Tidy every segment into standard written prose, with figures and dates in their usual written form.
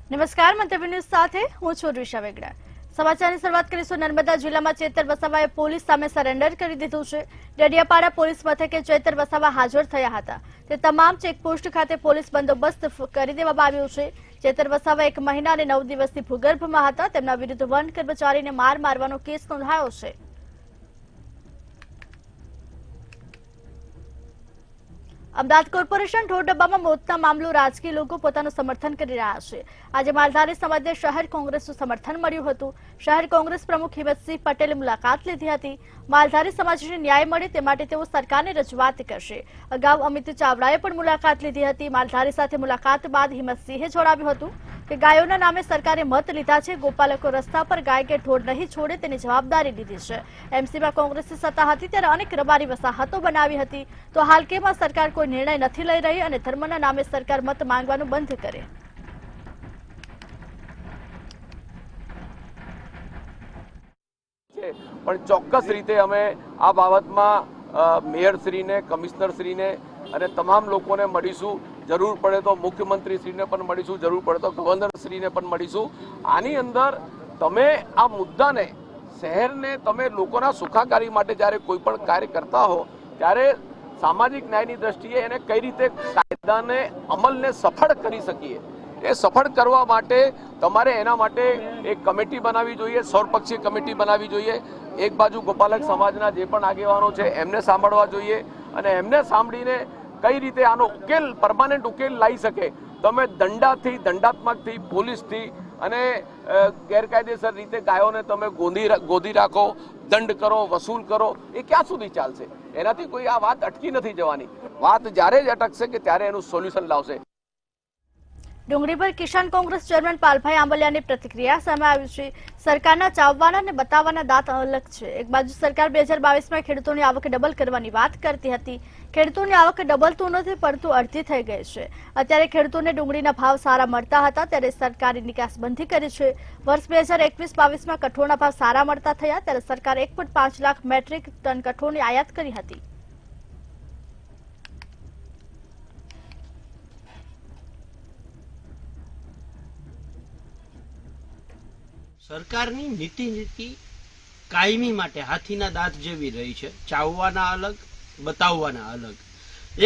નમસ્કાર, મંતવ્ય ન્યૂઝ સાથે હું છું ઋષા વેગડા। સમાચારની શરૂઆત કરીશું। નર્મદા જિલ્લામાં ચેતર વસાવાએ પોલીસ સામે સરેન્ડર કરી દીધું છે। ડેડિયાપાડા પોલીસ મથકે ચેતર વસાવા હાજર થયા હતા। તે તમામ ચેકપોસ્ટ ખાતે પોલીસ બંદોબસ્ત કરી દેવામાં આવ્યો છે। ચેતર વસાવા 1 મહિના અને 9 દિવસથી ભૂગર્ભમાં હતા। તેમના વિરુદ્ધ વન કર્મચારીને મારવાનો કેસ નોંધાયો છે। અમદાવાદ કોર્પોરેશન ઢોર ડબ્બામાં મોતના મામલો રાજકીય લોકો પોતાનું સમર્થન કરી રહ્યા છે। આજે માલધારી સમાજને શહેર કોંગ્રેસનું સમર્થન મળ્યું હતું। શહેર કોંગ્રેસ પ્રમુખ હિંમતસિંહ પટેલે મુલાકાત લીધી હતી। માલધારી સમાજને ન્યાય મળે તે માટે તેઓ સરકારને રજૂઆત કરશે। અગાઉ અમિત ચાવડાએ પણ મુલાકાત લીધી હતી। માલધારી સાથે મુલાકાત બાદ હિંમતસિંહે જણાવ્યું હતું કે ગાયોના નામે સરકારે મત લીધા છે। ગોપાલકો રસ્તા પર ગાય કે ઢોર નહીં છોડે તેની જવાબદારી લીધી છે। એમસીમાં કોંગ્રેસની સત્તા હતી ત્યારે અનેક રબારી વસાહતો બનાવી હતી, તો હાલ કેમાં સરકાર કોઈ નિર્ણય નથી લઈ રહી અને ધર્મના નામે સરકાર મત માંગવાનું બંધ કરે। પણ ચોક્કસ રીતે અમે આ બાબતમાં મેયરશ્રીને, કમિશનરશ્રીને અને તમામ લોકોને મળીશું। જરૂર પડે તો મુખ્યમંત્રીશ્રીને પણ મળીશું, જરૂર પડે તો ગવર્નરશ્રીને પણ મળીશું। આની અંદર તમે આ મુદ્દાને, શહેરને તમે લોકોના સુખાકારી માટે જ્યારે કોઈ પણ કાર્ય કરતા હો ત્યારે સામાજિક ન્યાયની દ્રષ્ટિએ એને કઈ રીતે કાયદાને અમલને સફળ કરી શકીએ, એ સફળ કરવા માટે તમારે એના માટે એક કમિટી બનાવવી જોઈએ, સર્વપક્ષીય કમિટી બનાવવી જોઈએ। એક બાજુ ગોપાલક સમાજના જે પણ આગેવાનો છે એમને સાંભળવા જોઈએ અને એમને સાંભળીને કઈ રીતે આનો ઉકેલ, પરમાનન્ટ ઉકેલ લાવી શકે। તમે દંડાથી, દંડાત્મકથી, પોલીસથી અને ગેરકાયદેસર રીતે ગાયોને તમે ગોદી રાખો, દંડ કરો, વસૂલ કરો, એ ક્યાં સુધી ચાલશે? એનાથી કોઈ આ વાત અટકી નથી જવાની। વાત જ્યારે જ અટકશે કે ત્યારે એનું સોલ્યુશન લાવશે। ડુંગળી પર કિસાન કોંગ્રેસ ચેરમેન પાલભાઈ આંબલિયાની પ્રતિક્રિયા સામે આવી છે। સરકારના ચાવવાના અને બતાવવાના દાંત અલગ છે। એક બાજુ સરકાર 2022માં ખેડૂતોની આવક ડબલ કરવાની વાત કરતી હતી। ખેડૂતોની આવક ડબલ તો નથી પરંતુ અડધી થઈ ગઈ છે। અત્યારે ખેડૂતોને ડુંગળીના ભાવ સારા મળતા હતા ત્યારે સરકારે નિકાસબંધી કરી છે। વર્ષ 2021-22માં કઠોળના ભાવ સારા મળતા થયા ત્યારે સરકારે 1.5 લાખ મેટ્રિક ટન કઠોળની આયાત કરી હતી। સરકારની નીતિ કાયમી માટે હાથીના દાંત જેવી રહી છે। ચાવવાના અલગ, બતાવવાના અલગ।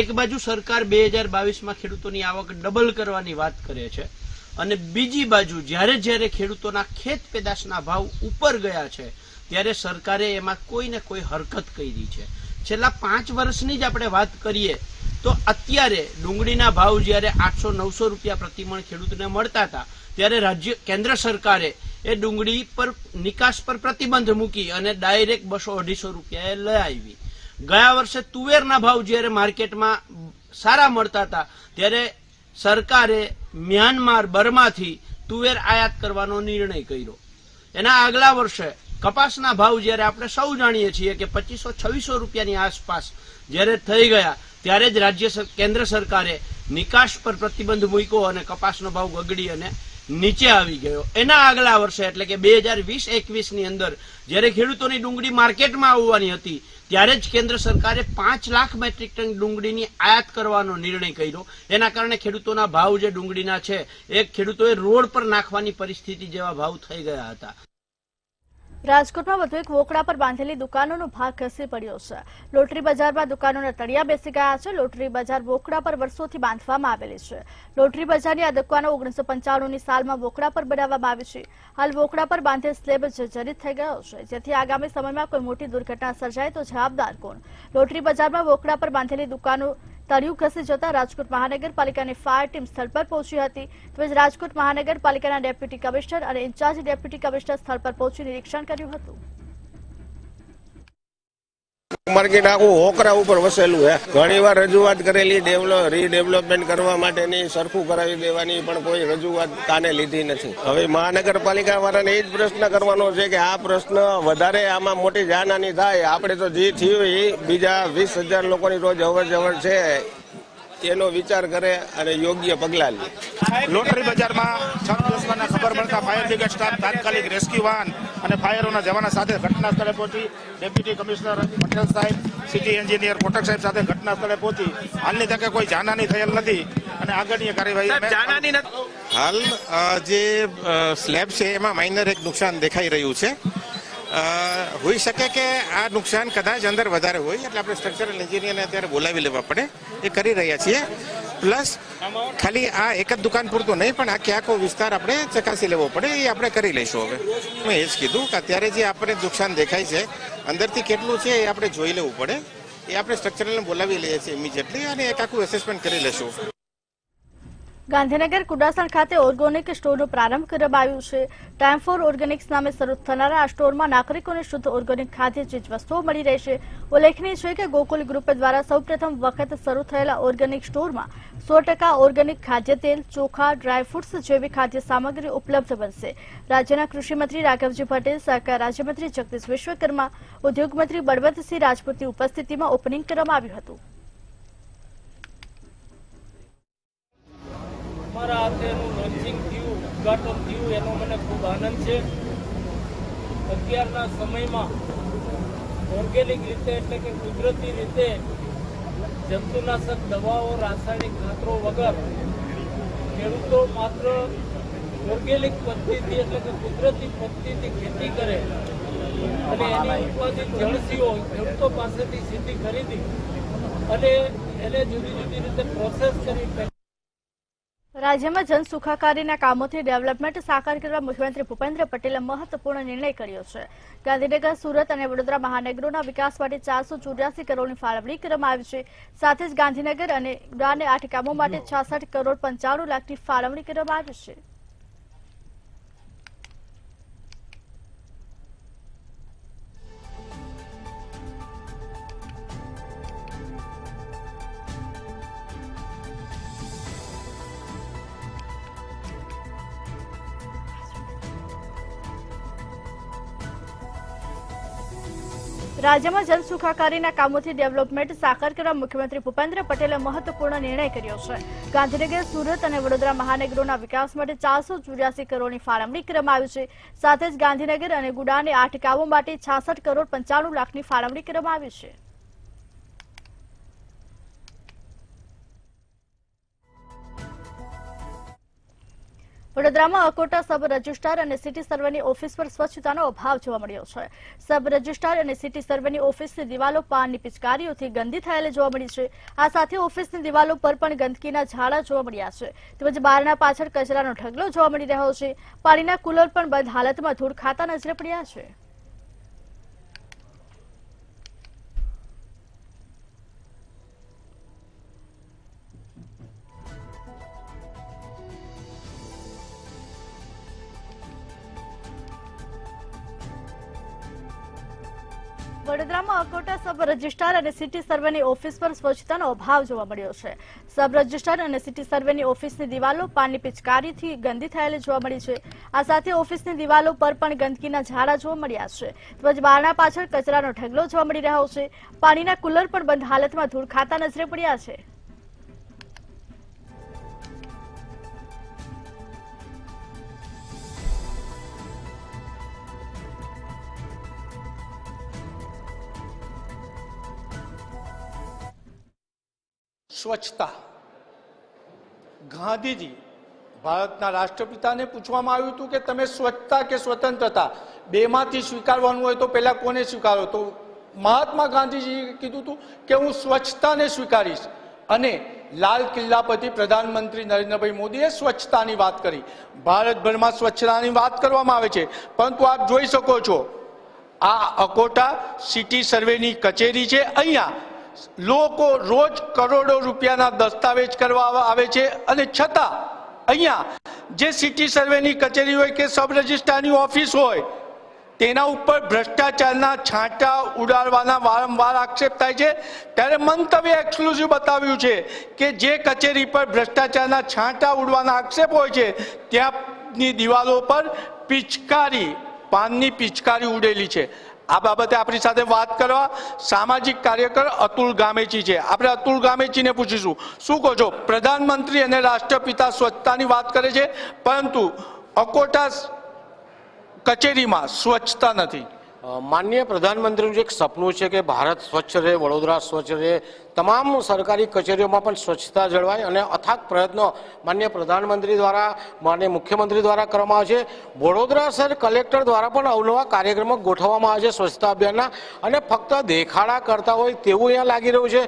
એક બાજુ સરકાર 2022માં ખેડૂતોની આવક ડબલ કરવાની વાત કરે છે અને બીજી બાજુ જ્યારે ખેડૂતોના ખેત પેદાશના ભાવ ઉપર ગયા છે ત્યારે સરકારે એમાં કોઈ ને કોઈ હરકત કરી છે। છેલ્લા 5 વર્ષની જ આપણે વાત કરીએ તો અત્યારે ડુંગળીના ભાવ જ્યારે 800-900 રૂપિયા પ્રતિમણ ખેડૂતને મળતા હતા ત્યારે કેન્દ્ર સરકારે એ ડુંગળી પર નિકાસ પર પ્રતિબંધ મૂકી અને ડાયરેક્ટ 200-250 રૂપિયાએ લઈ આવી। ગયા વર્ષે તુવેરના ભાવ જ્યારે માર્કેટમાં સારા મળતા હતા ત્યારે સરકારે મ્યાનમાર, બર્માથી તુવેર આયાત કરવાનો નિર્ણય કર્યો। એના આગલા વર્ષે કપાસના ભાવ જ્યારે આપણે સૌ જાણીએ છીએ કે 2500-2600 રૂપિયાની આસપાસ જ્યારે થઈ ગયા ત્યારે જ કેન્દ્ર સરકારે નિકાસ પર પ્રતિબંધ મૂક્યો અને કપાસનો ભાવ ગગડી અને નીચે આવી ગયો। એના આગલા વર્ષે એટલે કે 2020-21ની અંદર જ્યારે ખેડૂતોની ડુંગળી માર્કેટમાં આવવાની હતી ત્યારે જ કેન્દ્ર સરકારે 5 લાખ મેટ્રિક ટન ડુંગળીની આયાત કરવાનો નિર્ણય કર્યો। એના કારણે ખેડૂતોના ભાવ જે ડુંગળીના છે એ ખેડૂતોએ રોડ પર નાખવાની પરિસ્થિતિ જેવા ભાવ થઈ ગયા હતા। રાજકોટમાં વધુ એક વોકડા પર બાંધેલી દુકાનોનો ભાગ ખસી પડ્યો છે। લોટરી બજારમાં દુકાનોના તળિયા બેસી ગયા છે। લોટરી બજાર વોકડા પર વર્ષોથી બાંધવામાં આવેલી છે। લોટરી બજારની આ દુકાનો 1995ની સાલમાં વોકડા પર બનાવવામાં આવી છે। હાલ વોકડા પર બાંધેલ સ્લેબ જર્જરિત થઈ ગયો છે, જેથી આગામી સમયમાં કોઈ મોટી દુર્ઘટના સર્જાય તો જવાબદાર કોણ? લોટરી બજારમાં વોકડા પર બાંધેલી દુકાનો તળિયું ખસી જતા રાજકોટ મહાનગરપાલિકાની ફાયર ટીમ સ્થળ પર પહોંચી હતી। તેમજ રાજકોટ મહાનગરપાલિકાના ડેપ્યુટી કમિશનર અને ઇન્ચાર્જ ડેપ્યુટી કમિશનર સ્થળ પર પહોંચી નિરીક્ષણ કર્યું હતું। માર્કેટ આખું હોકરા ઉપર વસેલું છે। ઘણી વાર રજૂઆત કરેલી રીડેવલપમેન્ટ કરવા માટેની, સરખું કરાવી દેવાની, પણ કોઈ રજૂઆત કાને લીધી નથી। હવે મહાનગરપાલિકા વાળાને એ જ પ્રશ્ન કરવાનો છે કે આ પ્રશ્ન વધારે આમાં મોટી જાનહાની થાય। આપણે તો જે થયું એ બીજા 20,000 લોકોની રોજ અવર જવર છે એનો વિચાર કરે અને યોગ્ય પગલાં લે। લોટરી બજારમાં છત ખબર મળતા ફાયર બ્રિગેડ સ્ટાફ તાત્કાલિક રેસ્ક્યુ વાહન અને ફાયરોના જવાના સાથે ઘટના સ્થળે પહોંચી ડેપ્યુટી કમિશનર પટેલ સાહેબ, સિટી એન્જિનિયર કોટક સાહેબ સાથે ઘટના સ્થળે પહોંચી હાલની તકે કોઈ જાનહાની થયેલ નથી અને આગળની કાર્યવાહી અમે હાલ જે સ્લેબ છે એમાં માઇનર એક નુકસાન દેખાઈ રહ્યું છે. હોઈ શકે કે આ નુકસાન કદાચ અંદર વધારે હોય એટલે આપણે સ્ટ્રક્ચરલ એન્જિનિયરને અત્યારે બોલાવી લેવા પડે, એ કરી રહ્યા છીએ. પ્લસ ખાલી આ એક જ દુકાન પૂરતું નહીં પણ આખે આખો વિસ્તાર આપણે ચકાસી લેવો પડે, એ આપણે કરી લઈશું. હવે મેં એ જ કીધું કે અત્યારે જે આપણે નુકસાન દેખાય છે અંદરથી કેટલું છે એ આપણે જોઈ લેવું પડે, એ આપણે સ્ટ્રક્ચરલને બોલાવી લઈએ છીએ ઇમિડિયેટલી અને એક આખું એસેસમેન્ટ કરી લઈશું. ગાંધીનગર કુડાસણ ખાતે ઓર્ગેનિક સ્ટોરનો પ્રારંભ કરવામાં આવ્યો છે. ટાઈમ ફોર ઓર્ગેનિક્સ નામે શરૂ થનારા આ સ્ટોરમાં નાગરિકોને શુદ્ધ ઓર્ગેનિક ખાદ્ય ચીજવસ્તુઓ મળી રહેશે. ઉલ્લેખનીય છે કે ગોકુલ ગ્રુપ દ્વારા સૌપ્રથમ વખત શરૂ થયેલા ઓર્ગેનિક સ્ટોરમાં 100% ઓર્ગેનિક ખાદ્ય તેલ, ચોખા, ડ્રાયફ્રૂટ્સ જેવી ખાદ્ય સામગ્રી ઉપલબ્ધ બનશે. રાજ્યના કૃષિમંત્રી રાઘવજી પટેલ, સહકાર રાજ્યમંત્રી જગદીશ વિશ્વકર્મા, ઉદ્યોગ મંત્રી બળવંતસિંહ રાજપૂતની ઉપસ્થિતિમાં ઓપનિંગ કરવામાં આવ્યું હતું. અમારા હાથે એનું લોન્ચિંગ થયું, ઉદઘાટન થયું, એનો મને ખૂબ આનંદ છે. અત્યારના સમયમાં ઓર્ગેનિક રીતે એટલે કે કુદરતી રીતે જંતુનાશક દવાઓ, રાસાયણિક ખાતરો વગર ખેડૂતો માત્ર ઓર્ગેનિક પદ્ધતિ એટલે કે કુદરતી પદ્ધતિથી ખેતી કરે અને એની ઉત્પાદિત જળસીઓ ખેડૂતો પાસેથી સીધી ખરીદી અને એને જુદી જુદી રીતે પ્રોસેસ કરી રાજ્યમાં જન સુખાકારીના કામોથી ડેવલપમેન્ટ સાકાર કરવા મુખ્યમંત્રી ભૂપેન્દ્ર પટેલે મહત્વપૂર્ણ નિર્ણય કર્યો છે. ગાંધીનગર, સુરત અને વડોદરા મહાનગરોના વિકાસ માટે 484 કરોડની ફાળવણી કરવામાં આવી છે. સાથે જ ગાંધીનગર અને ગુડાને 8 કામો માટે 66 કરોડ 95 લાખની ફાળવણી કરવામાં આવી છે. રાજ્યમાં જન સુખાકારીના કામોથી ડેવલપમેન્ટ સાકાર કરવા મુખ્યમંત્રી ભૂપેન્દ્ર પટેલે મહત્વપૂર્ણ નિર્ણય કર્યો છે. ગાંધીનગર, સુરત અને વડોદરા મહાનગરોના વિકાસ માટે 484 કરોડની ફાળવણી કરવામાં આવી છે. સાથે જ ગાંધીનગર અને ગુડાને 8 કામો માટે 66 કરોડ 95 લાખની ફાળવણી કરવામાં આવી છે. વડોદરામાં અકોટા સબ રજિસ્ટ્રાર અને સિટી સર્વેની ઓફિસ પર સ્વચ્છતાનો અભાવ જોવા મળ્યો છે. સબ રજિસ્ટ્રાર અને સિટી સર્વેની ઓફિસની દિવાલો પાનની પિચકારીઓથી ગંદી થયેલી જોવા મળી છે. આ સાથે ઓફિસની દિવાલો પર પણ ગંદકીના ઝાડા જોવા મળ્યા છે. તેમજ બારના પાછળ કચરાનો ઢગલો જોવા મળી રહ્યો છે. પાણીના કુલર પણ બંધ હાલતમાં ધૂળ ખાતા નજરે પડ્યા છે. વડોદરામાં અકોટા સબ રજિસ્ટ્રાર અને સિટી સર્વેની ઓફિસ પર સ્વચ્છતાનો અભાવ જોવા મળ્યો છે. સબ રજિસ્ટ્રાર અને સિટી સર્વેની ઓફિસની દિવાલો પાનની પિચકારીથી ગંદી થયેલી જોવા મળી છે. આ સાથે ઓફિસની દિવાલો પર પણ ગંદકીના ઝાડા જોવા મળ્યા છે. તેમજ બારના પાછળ કચરાનો ઢગલો જોવા મળી રહ્યો છે. પાણીના કુલર પણ બંધ હાલતમાં ધૂળ ખાતા નજરે પડ્યા છે. સ્વચ્છતા ગાંધીજી ભારતના રાષ્ટ્રપિતાને પૂછવામાં આવ્યું હતું કે તમે સ્વચ્છતા કે સ્વતંત્રતા બેમાંથી સ્વીકારવાનું હોય તો પહેલા કોને સ્વીકારો? તો મહાત્મા ગાંધીજીએ કીધું હતું કે હું સ્વચ્છતાને સ્વીકારીશ અને લાલ કિલ્લા પરથી પ્રધાનમંત્રી નરેન્દ્રભાઈ મોદીએ સ્વચ્છતાની વાત કરી. ભારતભરમાં સ્વચ્છતાની વાત કરવામાં આવે છે, પરંતુ આપ જોઈ શકો છો આ અકોટા સિટી સર્વેની કચેરી છે. અહીંયા લોકો રોજ કરોડો રૂપિયાના દસ્તાવેજ કરવા આવે છે અને છતાં અહીંયા જે સિટી સર્વેની કચેરી હોય કે સબ રજિસ્ટ્રારની ઓફિસ હોય તેના ઉપર ભ્રષ્ટાચારના છાંટા ઉડાડવાના વારંવાર આક્ષેપ થાય છે. ત્યારે મંતવ્ય એક્સક્લુઝિવ બતાવ્યું છે કે જે કચેરી પર ભ્રષ્ટાચારના છાંટા ઉડવાના આક્ષેપ હોય છે ત્યાંની દિવાલો પર પિચકારી, પાનની પિચકારી ઉડેલી છે. આ બાબતે આપણી સાથે વાત કરવા સામાજિક કાર્યકર અતુલ ગામેચી છે. આપણે અતુલ ગામેચીને પૂછીશું, શું કહો છો? પ્રધાનમંત્રી અને રાષ્ટ્રપિતા સ્વચ્છતાની વાત કરે છે, પરંતુ અકોટા કચેરીમાં સ્વચ્છતા નથી. માનનીય પ્રધાનમંત્રીનું જે એક સપનું છે કે ભારત સ્વચ્છ રહે, વડોદરા સ્વચ્છ રહે, તમામ સરકારી કચેરીઓમાં પણ સ્વચ્છતા જળવાય અને અથાગ પ્રયત્નો માનનીય પ્રધાનમંત્રી દ્વારા, માનનીય મુખ્યમંત્રી દ્વારા કરવામાં આવે છે. વડોદરા શહેર કલેક્ટર દ્વારા પણ અવનવા કાર્યક્રમો ગોઠવવામાં આવે છે સ્વચ્છતા અભિયાનના, અને ફક્ત દેખાડા કરતા હોય તેવું અહીંયા લાગી રહ્યું છે.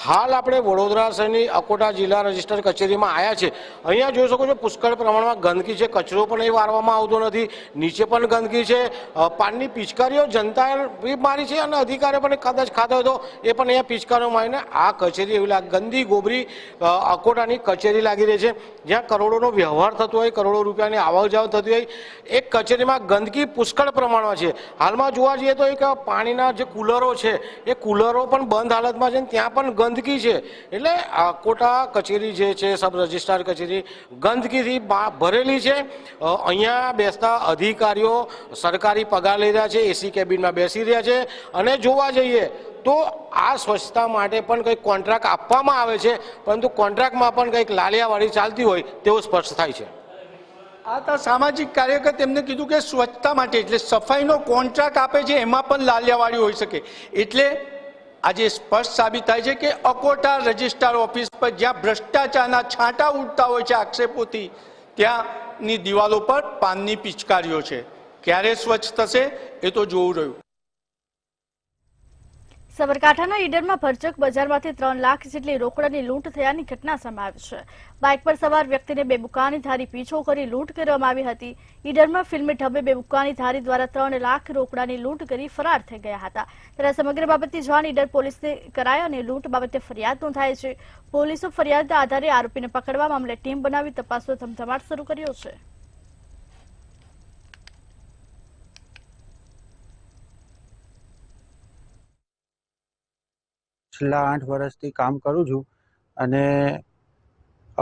હાલ આપણે વડોદરા શહેરની અકોટા જિલ્લા રજિસ્ટર કચેરીમાં આવ્યા છે. અહીંયા જોઈ શકો છો પુષ્કળ પ્રમાણમાં ગંદકી છે, કચરો પણ અહીં વારવામાં આવતો નથી, નીચે પણ ગંદકી છે, પાનની પિચકારીઓ જનતાએ મારી છે અને અધિકારીઓ પણ કદાચ ખાતો હોય તો એ પણ અહીંયા પિચકારીઓ મારીને આ કચેરી એવી ગંદી ગોબરી અકોટાની કચેરી લાગી રહી છે, જ્યાં કરોડોનો વ્યવહાર થતો હોય, કરોડો રૂપિયાની આવક જાવક થતી હોય. એક કચેરીમાં ગંદકી પુષ્કળ પ્રમાણમાં છે. હાલમાં જોવા જઈએ તો એક પાણીના જે કુલરો છે એ કુલરો પણ બંધ હાલતમાં છે, ત્યાં પણ ગંદકી છે. એટલે અકોટા કચેરી જે છે સબ રજિસ્ટ્રાર કચેરી ગંદકીથી ભરેલી છે. અહીંયા બેસતા અધિકારીઓ સરકારી પગાર લઈ રહ્યા છે, એસી કેબિનમાં બેસી રહ્યા છે, અને જોવા જઈએ તો આ સ્વચ્છતા માટે પણ કંઈક કોન્ટ્રાક્ટ આપવામાં આવે છે, પરંતુ કોન્ટ્રાક્ટમાં પણ કંઈક લાલિયાવાડી ચાલતી હોય તેવું સ્પષ્ટ થાય છે. આ તો સામાજિક કાર્યકર તેમને કીધું કે સ્વચ્છતા માટે એટલે સફાઈનો કોન્ટ્રાક્ટ આપે છે, એમાં પણ લાલિયાવાડી હોઈ શકે. એટલે આજે સ્પષ્ટ સાબિત થાય છે કે અકોટા રજિસ્ટ્રાર ઓફિસ પર જ્યાં ભ્રષ્ટાચારના છાંટા ઉડતા હોય છે આક્ષેપોથી, ત્યાંની દિવાલો પર પાનની પિચકારીઓ છે. ક્યારે સ્વચ્છ થશે એ તો જોવું રહ્યું. સાબરકાંઠાના ઈડરમાં ભરચક બજારમાંથી 3 લાખ જેટલી રોકડાની લૂંટ થયાની ઘટના સામે આવી છે. બાઇક પર સવાર વ્યક્તિને બેબુકાની ધારી પીછો કરી લૂંટ કરવામાં આવી હતી. ઈડરમાં ફિલ્મી ઢબે બેબુકાની ધારી દ્વારા 3 લાખ રોકડાની લૂંટ કરી ફરાર થઈ ગયા હતા. ત્યારે સમગ્ર બાબતની જાણ ઈડર પોલીસને કરાઈ અને લૂંટ બાબતે ફરિયાદ નોંધાઈ છે. પોલીસે ફરિયાદના આધારે આરોપીને પકડવા મામલે ટીમ બનાવી તપાસનો ધમધમાટ શરૂ કર્યો છે. છેલ્લા 8 વર્ષથી કામ કરું છું અને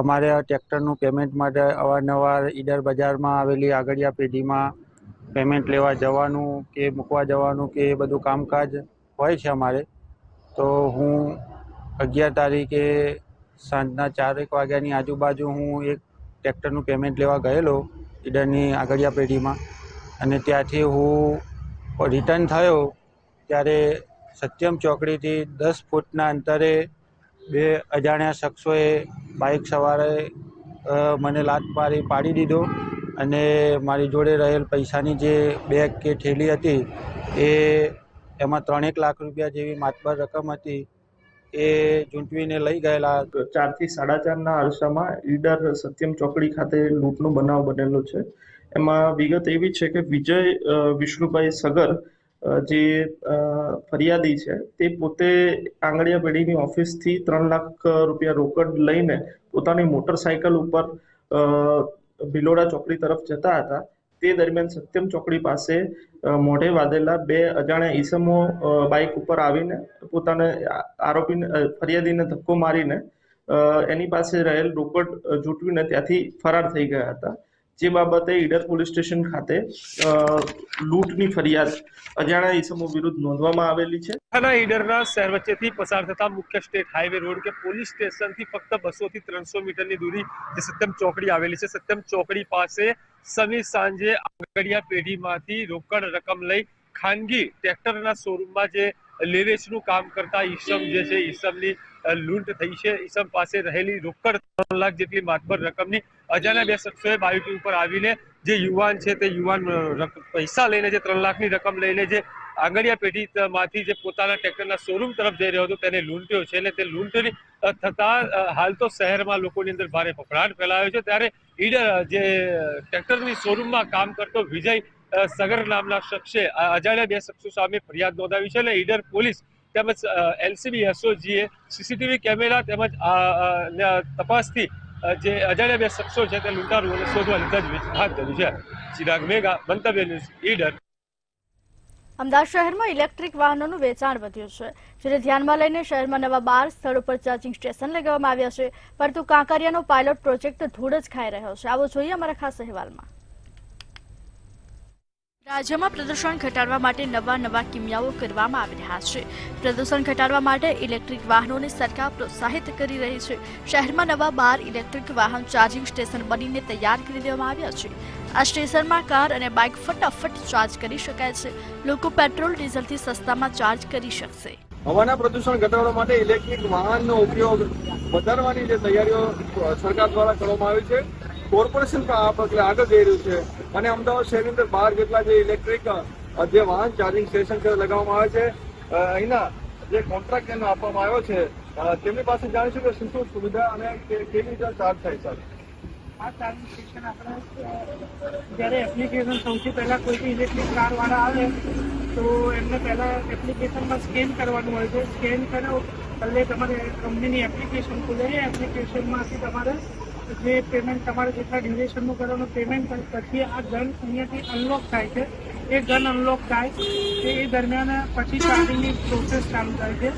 અમારે ટ્રેક્ટરનું પેમેન્ટ માટે અવારનવાર ઈડર બજારમાં આવેલી આગળિયા પેઢીમાં પેમેન્ટ લેવા જવાનું કે મૂકવા જવાનું કે એ બધું કામકાજ હોય છે અમારે. તો હું 11 તારીખે સાંજના 4 વાગ્યાની આજુબાજુ હું એક ટ્રેક્ટરનું પેમેન્ટ લેવા ગયેલો ઈડરની આગળિયા પેઢીમાં, અને ત્યાંથી હું રિટર્ન થયો ત્યારે સત્યમ ચોકડીથી 10 ફૂટના અંતરે 2 અજાણ્યા શખ્સોએ બાઇક સવારે મને લાત મારી પાડી દીધો, અને મારી જોડે રહેલ પૈસાની જે બેગ કે થેલી હતી એમાં 3 લાખ રૂપિયા જેવી માતબર રકમ હતી એ ઝૂંટવીને લઈ ગયેલા. 4 થી 4:30ના અરસામાં ઈડર સત્યમ ચોકડી ખાતે લૂંટનો બનાવ બનેલો છે. એમાં વિગત એવી છે કે વિજય વિષ્ણુભાઈ સગર જે ફરિયાદી છે તે પોતે આંગળીયા પેઢીની ઓફિસથી 3 લાખ રૂપિયા રોકડ લઈને પોતાની મોટરસાયકલ ઉપર ભિલોડા ચોકડી તરફ જતા હતા. તે દરમિયાન સત્યમ ચોકડી પાસે મોઢે વાદેલા 2 અજાણ્યા ઈસમો બાઇક ઉપર આવીને પોતાને આરોપીને ફરિયાદીને ધક્કો મારીને એની પાસે રહેલ રોકડ ઝૂંટવીને ત્યાંથી ફરાર થઈ ગયા હતા. જે બાબતે ઈડર પોલીસ સ્ટેશન ખાતે લૂંટની ફરિયાદ અજાણ્યા ઈસમો વિરુદ્ધ નોંધવામાં આવેલી છે. ઈડરના શહેર વચ્ચેથી પસાર થતા મુખ્ય સ્ટેટ હાઈવે રોડ કે પોલીસ સ્ટેશનથી ફક્ત 200 થી 300 મીટરની દૂરી જે સત્યમ ચોકડી આવેલી છે. સત્યમ ચોકડી પાસે શનિ સાંજે આગળિયા પેઢીમાંથી રોકડ રકમ લઈ ખાનગી ટ્રેક્ટરના શોરૂમમાં જે લેવેચનું કામ કરતા ઈસમ જે છે ઈસમની લૂંટ થઈ છે. ઈસમ પાસે રહેલી રોકડ 3 લાખ જેટલી માતબર રકમની અજાણ્યા 2 શખ્સોએ બાઇક ઉપર આવીને જે યુવાન છે તે યુવાન પૈસા લઈને જે 3 લાખની રકમ લઈને જે આંગળિયા પેઢીમાંથી જે પોતાના ટ્રેક્ટરના શોરૂમ તરફ જઈ રહ્યો હતો તેને લૂંટ્યો છે. અને તે લૂંટની થતા હાલ તો શહેરમાં લોકોની અંદર ભારે ફફડાટ ફેલાયો છે. ત્યારે ઈડર જે ટ્રેક્ટરની શોરૂમમાં કામ કરતો વિજય સગર નામના શખ્સે અજાણ્યા 2 શખ્સો સામે ફરિયાદ નોંધાવી છે. અને ઈડર પોલીસ તેમજ એલસીબી એસઓજીએ સીસીટીવી કેમેરા તેમજ તપાસથી જે અજાણ્યા 2 શખ્સો છે તે લૂંટારુઓને શોધવાની તજવીજ હાથ ધરી છે. ચિરાગ મેઘા, મંતવ્ય ન્યૂઝ, ઈડર. અમદાવાદ શહેરમાં ઇલેક્ટ્રિક વાહનોનું વેચાણ વધ્યું છે, જેને ધ્યાનમાં લઈને શહેરમાં નવા 12 સ્થળો પર ચાર્જિંગ સ્ટેશન લગાવવામાં આવ્યા છે. પરંતુ કાંકરિયાનો પાયલોટ પ્રોજેક્ટ ધૂળ જ ખાઈ રહ્યો છે. આવો જોઈએ અમારા ખાસ અહેવાલમાં. રાજ્યમાં પ્રદૂષણ ઘટાડવા માટે નવા કિમિયાઓ કરવામાં આવી રહ્યા છે. પ્રદૂષણ ઘટાડવા માટે ઇલેક્ટ્રિક વાહનોને સરકાર પ્રોત્સાહિત કરી રહી છે. શહેરમાં નવા 12 ઇલેક્ટ્રિક વાહન ચાર્જિંગ સ્ટેશન બનીને તૈયાર કરી દેવામાં આવ્યા છે. આ સ્ટેશનમાં કાર અને બાઇક ફટાફટ ચાર્જ કરી શકાય છે. લોકો પેટ્રોલ ડીઝલથી સસ્તામાં ચાર્જ કરી શકશે. હવાના પ્રદૂષણ ઘટાડવા માટે ઇલેક્ટ્રિક વાહનનો ઉપયોગ વધારવાની જે તૈયારીઓ સરકાર દ્વારા કરવામાં આવી છે, કોર્પોરેશન પણ આ પગલે આગળ જઈ રહ્યું છે અને અમદાવાદ શહેરની અંદર 12 જેટલા જે ઇલેક્ટ્રિક જે વાહન ચાર્જિંગ સ્ટેશન છે લગાવવામાં આવે છે. અહીંના જે કોન્ટ્રાક્ટ એમને આપવામાં આવ્યો છે તેમની પાસે જાણીશું કે શું શું સુવિધા અને કેવી રીતે ચાર્જ થાય છે. આ ચાર્જિંગ સ્ટેશન આપણે જ્યારે એપ્લિકેશન સૌથી પહેલાં કોઈ બી ઇલેક્ટ્રિક કારવાળા આવે તો એમને પહેલાં એપ્લિકેશનમાં સ્કેન કરવાનું હોય છે. સ્કેન કરો એટલે તમારે કંપનીની એપ્લિકેશન ખુલે. એ એપ્લિકેશનમાંથી તમારે જે પેમેન્ટ તમારે જેટલા ડ્યુરેશનનું કરવાનું પેમેન્ટ પછી આ ગન અહીંયાથી અનલોક થાય છે. એ ગન અનલોક થાય એ દરમિયાન પછી ચાર્જિંગની પ્રોસેસ ચાલુ થાય છે.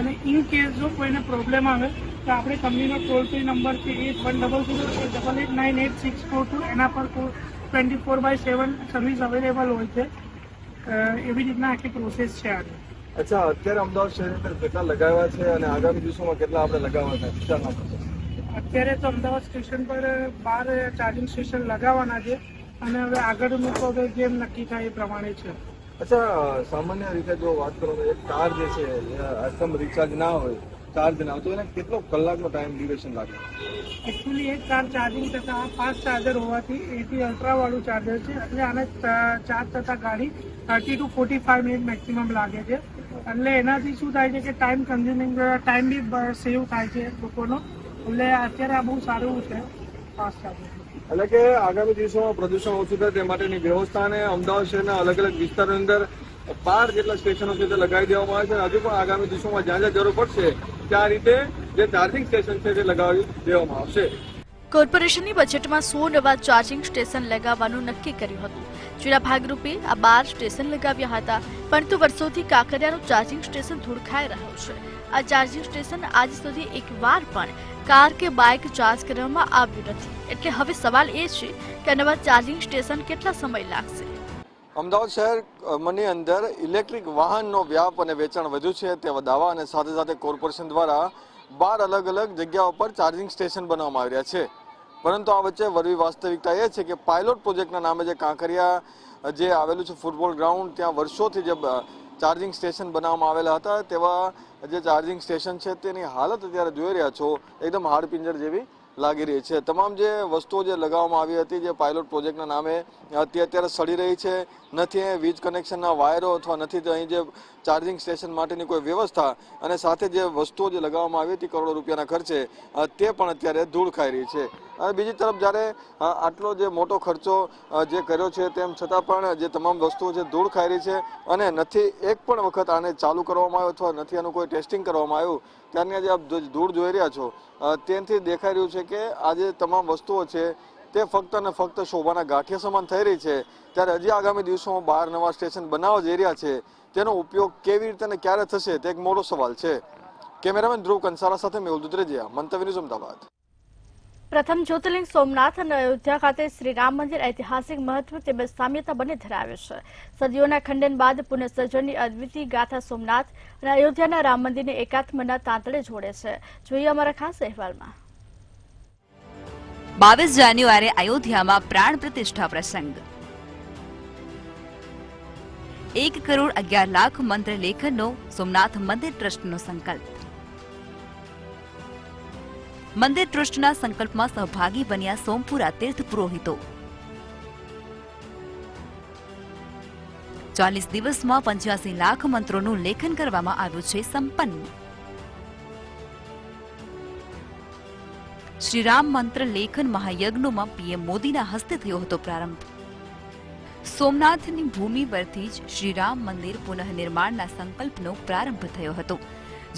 અને ઇન કેસ જો કોઈને પ્રોબ્લેમ આવે તો આપણે કંપનીનો ટોલ ફ્રી નંબર છે 8100889642 એના પર 24/7 સર્વિસ અવેલેબલ હોય છે. એવી રીતના આખી પ્રોસેસ છે આગળ. અચ્છા, અત્યારે અમદાવાદ શહેરની અંદર કેટલા લગાવ્યા છે અને આગામી દિવસોમાં કેટલા આપણે લગાવવાના છે? અત્યારે તો અમદાવાદ સ્ટેશન પર 12 ચાર્જિંગ સ્ટેશન લગાવવાના છે અને હવે આગળનું તો હવે જેમ નક્કી થાય એ પ્રમાણે છે. અચ્છા, સામાન્ય રીતે જો વાત કરો તો એક કાર જે છે એકદમ રિચાર્જ ના હોય, ચાર્જ ના હોય તો એને કેટલો કલાકનો ટાઈમ ડ્યુરેશન લાગે? એકચ્યુઅલી એક કાર ચાર્જિંગ થતાં ફાસ્ટ ચાર્જર હોવાથી એથી અલ્ટ્રાવાળું ચાર્જર છે એટલે આને ચાર્જ થતાં ગાડી 30 to 45 મિનિટ મેક્સિમમ લાગે છે. એટલે એનાથી શું થાય છે કે ટાઈમ કન્ઝ્યુમિંગ ટાઈમ બી સેવ થાય છે લોકોનો. એટલે અત્યારે આ બહુ સારું છે ફાસ્ટ ચાર્જર. એટલે કે આગામી દિવસોમાં પ્રદૂષણ ઓછું થાય તે માટેની વ્યવસ્થાને અમદાવાદ શહેરના અલગ અલગ વિસ્તારોની અંદર 12 જેટલા સ્ટેશનો છે તે લગાવી દેવામાં આવે છે. હજુ પણ આગામી દિવસોમાં જ્યાં જ્યાં જરૂર પડશે ત્યાં રીતે જે ચાર્જિંગ સ્ટેશન છે તે લગાવી દેવામાં આવશે. કોર્પોરેશનની બજેટમાં 100 નવા ચાર્જિંગ સ્ટેશન લગાવવાનું નક્કી કર્યું હતું, જેના ભાગરૂપે આ 12 સ્ટેશન લગાવ્યા હતા. પરંતુ વર્ષોથી કાંકરિયાનું ચાર્જિંગ સ્ટેશન ધૂળખાઈ રહ્યું છે. આ ચાર્જિંગ સ્ટેશન આજ સુધી એકવાર પણ કાર કે બાઇક ચાર્જ કરવામાં આવ્યું નથી. એટલે હવે સવાલ એ છે કે નવા ચાર્જિંગ સ્ટેશન કેટલા સમય લાગશે? અમદાવાદ શહેરની અંદર ઇલેક્ટ્રિક વાહનનો વ્યાપ અને વેચાણ વધ્યું છે તે દાવા અને સાથે સાથે કોર્પોરેશન દ્વારા 12 અલગ અલગ જગ્યાઓ પર ચાર્જિંગ સ્ટેશન બનાવવામાં આવી રહ્યા છે. પરંતુ આ વચ્ચે વરવી વાસ્તવિકતા એ છે કે પાયલોટ પ્રોજેક્ટના નામે જે કાંકરિયા જે આવેલું છે ફૂટબોલ ગ્રાઉન્ડ, ત્યાં વર્ષોથી જે ચાર્જિંગ સ્ટેશન બનાવવામાં આવેલા હતા તેવા જે ચાર્જિંગ સ્ટેશન છે તેની હાલત અત્યારે જોઈ રહ્યા છો એકદમ હાડપિંજર જેવી લાગી રહી છે. તમામ જે વસ્તુઓ જે લગાવવામાં આવી હતી જે પાયલોટ પ્રોજેક્ટના નામે તે અત્યારે સડી રહી છે. નથી અહીં વીજ કનેક્શનના વાયરો અથવા નથી તો અહીં જે ચાર્જિંગ સ્ટેશન માટેની કોઈ વ્યવસ્થા અને સાથે જે વસ્તુઓ જે લગાવવામાં આવી હતી કરોડો રૂપિયાના ખર્ચે તે પણ અત્યારે ધૂળ ખાઈ રહી છે. અને બીજી તરફ જ્યારે આટલો જે મોટો ખર્ચો જે કર્યો છે તેમ છતાં પણ જે તમામ વસ્તુઓ છે ધૂળ ખાઈ રહી છે અને નથી એક પણ વખત આને ચાલુ કરવામાં આવ્યો અથવા નથી આનું કોઈ ટેસ્ટિંગ કરવામાં આવ્યું. ત્યારની જે આપ ધૂળ જોઈ રહ્યા છો તેનાથી દેખાઈ રહ્યું છે કે આ જે તમામ વસ્તુઓ છે તે ફક્ત અને ફક્ત શોભાના ગાંઠિયા સમાન થઈ રહી છે. ત્યારે હજી આગામી દિવસોમાં 12 નવા સ્ટેશન બનાવવા જઈ રહ્યા છે, તેનો ઉપયોગ કેવી રીતે અને ક્યારે થશે તે એક મોટો સવાલ છે. કેમેરામેન ધ્રુવ કંસારા સાથે મેહુલ દુધરેજિયા, મંતવ્ય ન્યૂઝ અમદાવાદ. પ્રથમ જ્યોતિર્લિંગ સોમનાથ અને અયોધ્યા ખાતે શ્રી રામ મંદિર ઐતિહાસિક મહત્વ તેમજ સામ્યતા બંને ધરાવે છે. સદીઓના ખંડન બાદ પુનઃસર્જનની અદ્વિતીય ગાથા સોમનાથ અને અયોધ્યાના રામ મંદિરને એકાત્મના તાંતડે જોડે છે. જોઈએ અમારા ખાસ અહેવાલમાં. 22 જાન્યુઆરી અયોધ્યામાં પ્રાણ પ્રતિષ્ઠા પ્રસંગ. 1,11,00,000 મંત્ર લેખનનો સોમનાથ મંદિર ટ્રસ્ટનો સંકલ્પ. મંદિર ટ્રસ્ટના સંકલ્પમાં સહભાગી બન્યા સોમપુરા તીર્થ પુરોહિતો. 40 દિવસમાં 85 લાખ મંત્રોનું લેખન કરવામાં આવ્યું છે સંપન્ન. શ્રીરામ મંત્ર લેખન મહાયજ્ઞમાં પીએમ મોદીના હસ્તે થયો હતો પ્રારંભ. સોમનાથની ભૂમિ પરથી જ શ્રીરામ મંદિર પુનઃનિર્માણના સંકલ્પનો પ્રારંભ થયો હતો.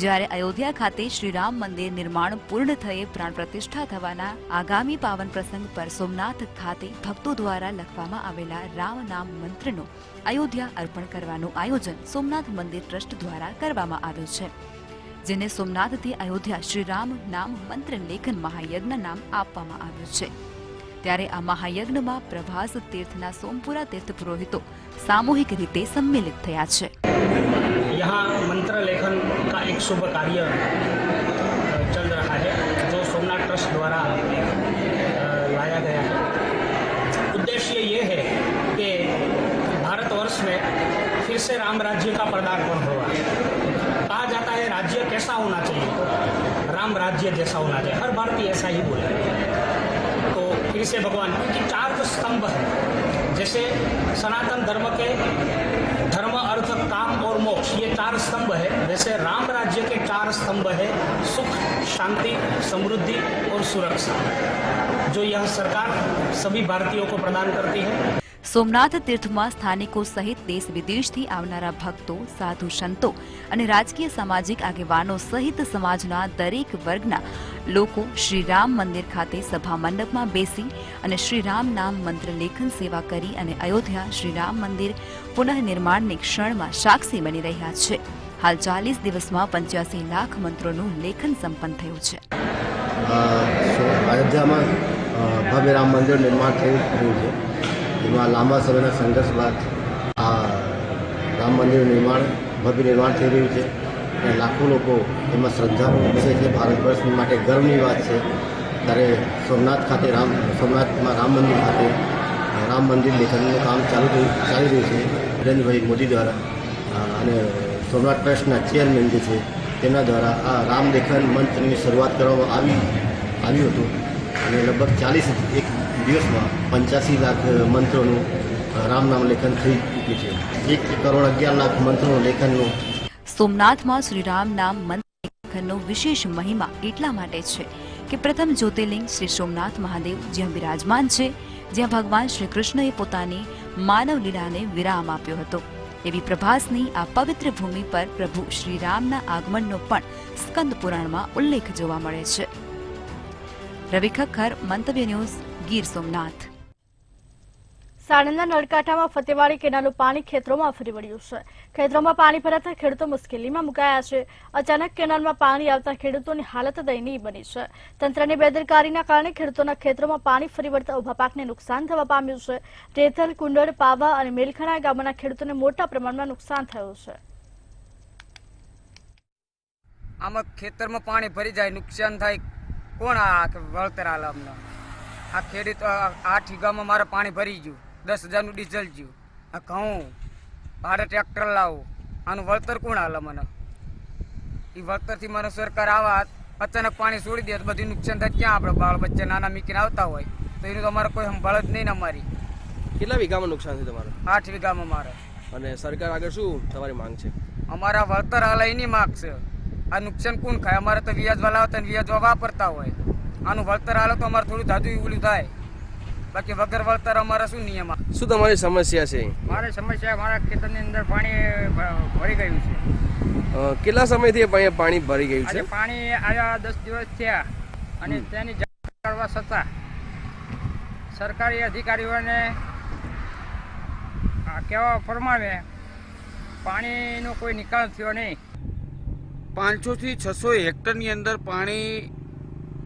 જ્યારે અયોધ્યા ખાતે શ્રીરામ મંદિર નિર્માણ પૂર્ણ થયે પ્રાણ પ્રતિષ્ઠા થવાના આગામી પાવન પ્રસંગ પર સોમનાથ ખાતે ભક્તો દ્વારા લખવામાં આવેલા રામ નામ મંત્રનો અયોધ્યા અર્પણ કરવાનું આયોજન સોમનાથ મંદિર ટ્રસ્ટ દ્વારા કરવામાં આવ્યું છે, જેને સોમનાથથી અયોધ્યા શ્રીરામ નામ મંત્ર લેખન મહાયજ્ઞ નામ આપવામાં આવ્યું છે. ત્યારે આ મહાયજ્ઞમાં પ્રભાસ તીર્થના સોમપુરા તીર્થ પુરોહિતો સામૂહિક રીતે સંમેલિત થયા છે. यहाँ मंत्र लेखन का एक शुभ कार्य चल रहा है जो सोमनाथ ट्रस्ट द्वारा लाया गया है. उद्देश्य ये है कि भारतवर्ष में फिर से राम राज्य का पदार्पण हुआ. कहा जाता है राज्य कैसा होना चाहिए, राम राज्य जैसा होना चाहिए. हर भारतीय ऐसा ही बोले. तो फिर से भगवान की 4 स्तंभ है. जैसे सनातन धर्म के धर्म अर्थ काम और मोक्ष ये 4 स्तंभ है, वैसे राम राज्य के 4 स्तंभ है सुख शांति समृद्धि और सुरक्षा, जो यह सरकार सभी भारतीयों को प्रदान करती है. સોમનાથ તીર્થમાં સ્થાનિકો સહિત દેશ વિદેશથી આવનારા ભક્તો, સાધુ સંતો અને રાજકીય સામાજિક આગેવાનો સહિત સમાજના દરેક વર્ગના લોકો શ્રી રામ મંદિર ખાતે સભા મંડપમાં બેસી અને શ્રી રામ નામ મંત્ર લેખન સેવા કરી અને અયોધ્યા શ્રી રામ મંદિર પુનઃનિર્માણની ક્ષણમાં સાક્ષી બની રહ્યા છે. હાલ 40 દિવસમાં 85 લાખ મંત્રોનું લેખન સંપન્ન થયું છે. અયોધ્યામાં ભવ્ય રામ મંદિર નિર્માણ થઈ રહ્યું છે. એમાં લાંબા સમયના સંઘર્ષ બાદ આ રામ મંદિર ભવ્ય નિર્માણ થઈ રહ્યું છે અને લાખો લોકો એમાં શ્રદ્ધાનો વિષય છે. ભારતવર્ષ માટે ગર્વની વાત છે. ત્યારે સોમનાથમાં રામ મંદિર ખાતે રામ મંદિર લેખનનું કામ ચાલી રહ્યું છે નરેન્દ્રભાઈ મોદી દ્વારા, અને સોમનાથ ટ્રસ્ટના ચેરમેન જે છે તેમના દ્વારા આ રામ લેખન મંચની શરૂઆત કરવામાં આવ્યું હતું અને લગભગ 41 દિવસમાં 85 લાખ મંત્રોનું રામ નામ લેખન થઈ ચૂક્યું છે. 1,11,00,000 મંત્રોનું લેખનનું. સોમનાથમાં શ્રી રામ નામ મંત્ર લેખનનો વિશેષ મહિમા એટલા માટે છે કે પ્રથમ જ્યોતિર્લિંગ શ્રી સોમનાથ મહાદેવ જ્યાં બિરાજમાન છે, જ્યાં ભગવાન શ્રી કૃષ્ણએ પોતાની માનવ લીલાને વિરામ આપ્યો હતો. એવી પ્રભાસની આ પવિત્ર ભૂમિ પર પ્રભુ શ્રી રામના આગમનનો પણ સ્કંદ પુરાણમાં ઉલ્લેખ જોવા મળે છે. રવિ ખખ્ખર, મંતવ્ય ન્યૂઝ, ગીર સોમનાથ. સાણંદના નળકાંઠામાં ફતેવાડી કેનાલનું પાણી ખેતરોમાં ફરી વળ્યું છે. ખેતરોમાં પાણી ભરાતા ખેડૂતો મુશ્કેલીમાં મુકાયા છે. અચાનક કેનાલમાં પાણી આવતા ખેડૂતોની હાલત દયનીય બની છે. તંત્રની બેદરકારીના કારણે ખેડૂતોના ખેતરોમાં પાણી ફરી વળતા ઉભા પાકને નુકસાન થવા પામ્યું છે. રેથલ, કુંડળ, પાવા અને મેલખણા ગામના ખેડૂતોને મોટા પ્રમાણમાં નુકસાન થયું છે. આમાં ખેતરમાં પાણી ભરી જાય, નુકસાન થાય, કોણ આ વળતર આલે અમને? આ ખેડૂત 8 વીઘામાં મારે પાણી ભરી ગયું, 10,000નું ડીઝલ ગયું. આ ઘઉં ભાડે ટ્રેક્ટર લાવો, આનું વળતર કોણ આલે મને? એ વળતરથી મને સરકાર આવા અચાનક પાણી છોડી દે તો બધું નુકસાન થાય. ક્યાં આપણે બાળ બચ્ચા નાના મીકીને આવતા હોય તો એનું તો અમારે કોઈ સંભાળ જ નહીં ને. અમારી કેટલા વીઘામાં નુકસાન છે તમારે? 8 વીઘામાં મારે. અને સરકાર આગળ શું તમારી માંગ છે? અમારા વળતર આલે એની માંગ છે. આ નુકસાન કોણ ખાય? અમારે તો વ્યાજવાળા આવતા ને વ્યાજવા વાપરતા હોય. આનું વળતર આલે તો અમારે થોડું ધાતું ઓલું થાય, બાકી વગર વળતર અમારે શું નિયમ? શું તમારી સમસ્યા છે? મારી સમસ્યા, મારા ખેતરની અંદર પાણી ભરી ગયું છે. કેટલા સમયથી પાણી ભરી ગયું છે? પાણી આવ્યા 10 દિવસ થયા અને તેની જાણ કરવા છતાં સરકારી અધિકારીઓને કહેવા પ્રમાણે પાણીનો કોઈ નિકાલ થયો નહીં. 500 થી 600 હેક્ટરની અંદર પાણી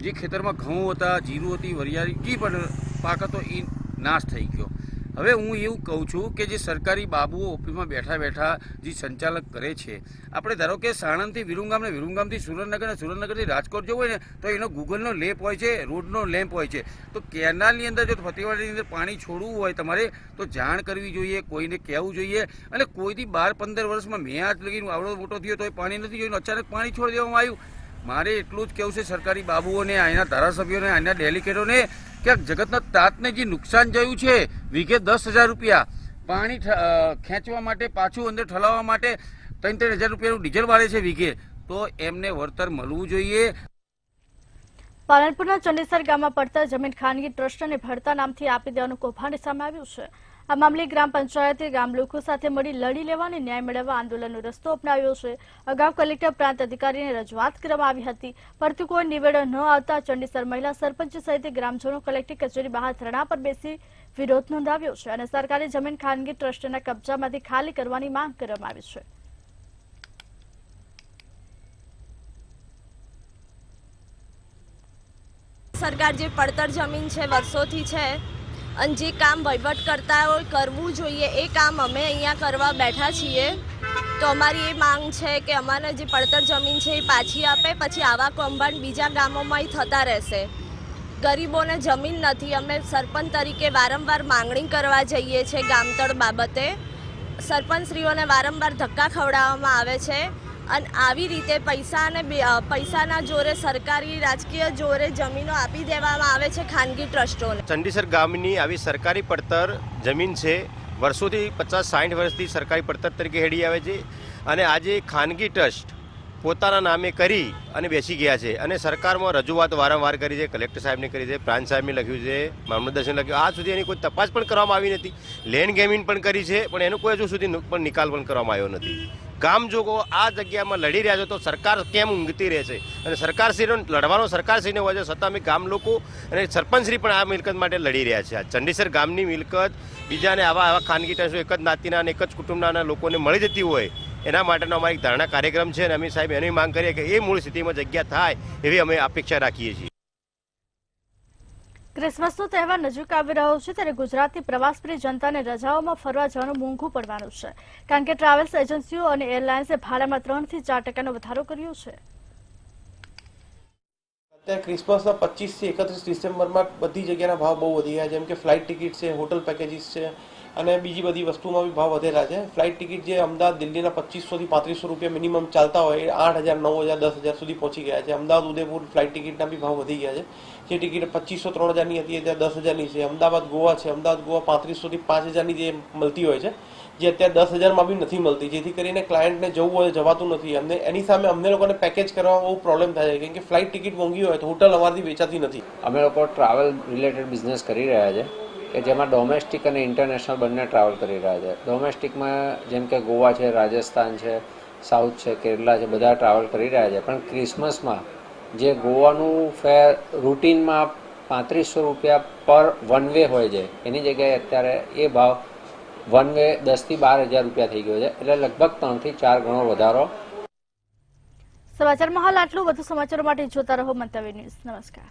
જે ખેતરમાં ઘઉં હતા, જીરું હતી, વરિયાળી કી પણ પાક હતો એ નાશ થઈ ગયો. હવે હું એવું કહું છું કે જે સરકારી બાબુઓ ઓફિસમાં બેઠા બેઠા જે સંચાલક કરે છે, આપણે ધારો કે સાણંદથી વિરુંગામ ને વિરુંગામથી સુરેન્દ્રનગર ને સુરેન્દ્રનગરથી રાજકોટ જવું હોય ને તો એનો ગૂગલનો લેપ હોય છે, રોડનો લેમ્પ હોય છે. તો કેનાલની અંદર જો ફતેવાડીની અંદર પાણી છોડવું હોય તમારે તો જાણ કરવી જોઈએ, કોઈને કહેવું જોઈએ. અને કોઈથી 12-15 વર્ષમાં મેં આજ લગી આવડો મોટો થયો તો પાણી નથી જોયું, અચાનક પાણી છોડી દેવામાં આવ્યું. મારે એટલું જ કહેવું છે સરકારી બાબુઓને, અહીંના ધારાસભ્યોને, અહીંના ડેલિકેટોને કે જગતના તાતને જે નુકસાન થયું છે, વીઘે 10,000 રૂપિયા પાણી ખેંચવા માટે, પાછું અંદર ઠલાવવા માટે 3,000 રૂપિયાનું ડીઝલ વાળે છે વીઘે, તો એમને વળતર મળવું જોઈએ. પાલનપુરના ચંડીસર ગામમાં પડતર જમીન ખાનગી ટ્રસ્ટને ભરતા નામથી આપી દેવાનું કૌભાંડ સામે આવ્યું છે. આ મામલે ગ્રામ પંચાયતે ગામ લોકો સાથે મળી લડી લેવા અને ન્યાય મેળવવા આંદોલનનો રસ્તો અપનાવ્યો છે. અગાઉ કલેક્ટર પ્રાંત અધિકારીને રજૂઆત કરવામાં આવી હતી, પરંતુ કોઈ નિવેડો ન આવતા ચંડીસર મહિલા સરપંચ સહિત ગ્રામજનો કલેક્ટર કચેરી બહાર ધરણા પર બેસી વિરોધ નોંધાવ્યો છે અને સરકારી જમીન ખાનગી ટ્રસ્ટના કબજામાંથી ખાલી કરવાની માંગ કરવામાં આવી છે. સરકાર જે પડતર જમીન છે વર્ષોથી છે અને જે કામ વહીવટકર્તાઓએ કરવું જોઈએ એ કામ અમે અહીંયા કરવા બેઠા છીએ. તો અમારી એ માંગ છે કે અમારે જે પડતર જમીન છે એ પાછી આપે, પછી આવા કૌભાંડ બીજા ગામોમાં થતા રહેશે. ગરીબોને જમીન નથી. અમે સરપંચ તરીકે વારંવાર માંગણી કરવા જઈએ છીએ ગામતળ બાબતે. સરપંચશ્રીઓને વારંવાર ધક્કા ખવડાવવામાં આવે છે અને આવી રીતે પૈસાના જોરે સરકારી રાજકીય જોરે જમીનો આપી દેવામાં આવે છે ખાનગી ટ્રસ્ટોને. ચંડીસર ગામની આવી સરકારી પડતર જમીન છે, વર્ષોથી 50-60 વર્ષથી સરકારી પડતર તરીકે હેડી આવે છે અને આજે ખાનગી ટ્રસ્ટ પોતાના નામે કરી અને બેસી ગયા છે અને સરકારમાં રજૂઆત વારંવાર કરી છે. કલેક્ટર સાહેબને કરી છે, પ્રાંત સાહેબને લખ્યું છે, મામલતદારને લખ્યું. આજ સુધી એની કોઈ તપાસ પણ કરવામાં આવી નથી. લેન્ડ ગેમિંગ પણ કરી છે પણ એનો કોઈ હજુ સુધી પણ નિકાલ પણ કરવામાં આવ્યો નથી. ગામ જોગો આ જગ્યામાં લડી રહ્યા છે તો સરકાર કેમ ઊંઘતી રહે છે? અને સરકારશ્રીનો લડવાનો સરકારશ્રીને હોય છે, છતાં અમે ગામ લોકો અને સરપંચશ્રી પણ આ મિલકત માટે લડી રહ્યા છે. આ ચંડીસર ગામની મિલકત બીજાને આવા ખાનગી ટ્રસ્ટો એક જ નાતીના અને એક જ કુટુંબના લોકોને મળી જતી હોય એના માટેનો અમારો એક ધારણા કાર્યક્રમ છે અને અમે સાહેબ એની માંગ કરીએ કે એ મૂળ સ્થિતિમાં જગ્યા થાય એવી અમે અપેક્ષા રાખીએ છીએ. ક્રિસમસનો તહેવાર નજીક આવી રહ્યો છે ત્યારે ગુજરાતની પ્રવાસપ્રિય જનતાને રજાઓમાં ફરવા જવાનું મોંઘું પડવાનું છે, કારણ કે ટ્રાવેલ્સ એજન્સીઓ અને એરલાઇન્સે ભાડામાં 3 થી 4% વધારો કર્યો છે. અત્યારે ક્રિસમસના 25 થી 31 ડિસેમ્બરમાં બધી જગ્યાના ભાવ બહુ વધી ગયા, જેમ કે ફ્લાઇટ ટિકિટ છે, હોટલ પેકેજીસ છે અને બીજી બધી વસ્તુમાં બી ભાવ વધેલા છે. ફ્લાઇટ ટિકિટ જે અમદાવાદ દિલ્હીના 2500 થી 3500 રૂપિયા મિનિમમ ચાલતા હોય એ 8000, 9000, 10000 સુધી પહોંચી ગયા છે. અમદાવાદ ઉદયપુર ફ્લાઇટ ટિકિટના બી ભાવ વધી ગયા છે. જે ટિકિટ 2500, 3000ની હતી અત્યારે 10000ની છે. અમદાવાદ ગોવા છે, અમદાવાદ ગોવા 3500 થી 5000ની જે મળતી હોય છે જે અત્યારે 10000માં બી નથી મળતી, જેથી કરીને ક્લાયન્ટને જવું હોય જવાતું નથી. અમને એની સામે અમને લોકોને પેકેજ કરવામાં બહુ પ્રોબ્લેમ થાય છે, કેમ કે ફ્લાઇટ ટિકિટ મોંઘી હોય તો હોટલ અમારાથી વેચાતી નથી. અમે લોકો ટ્રાવેલ રિલેટેડ બિઝનેસ કરી રહ્યા છે કે જેમાં ડોમેસ્ટિક અને ઇન્ટરનેશનલ બંને ટ્રાવેલ કરી રહ્યા છે. ડોમેસ્ટિકમાં જેમ કે ગોવા છે, રાજસ્થાન છે, સાઉથ છે, કેરલા છે, બધા ટ્રાવેલ કરી રહ્યા છે. પણ ક્રિસમસમાં જે ગોવાનું ફેર રૂટીનમાં 3500 રૂપિયા પર વન વે હોય છે એની જગ્યાએ અત્યારે એ ભાવ વન વે 10 થી 12000 રૂપિયા થઈ ગયો છે, એટલે લગભગ 3 થી 4 ગણો વધારો. સમાચારમાં હાલ આટલું. વધુ સમાચારો માટે જોતા રહો મંતવ્ય ન્યૂઝ. નમસ્કાર.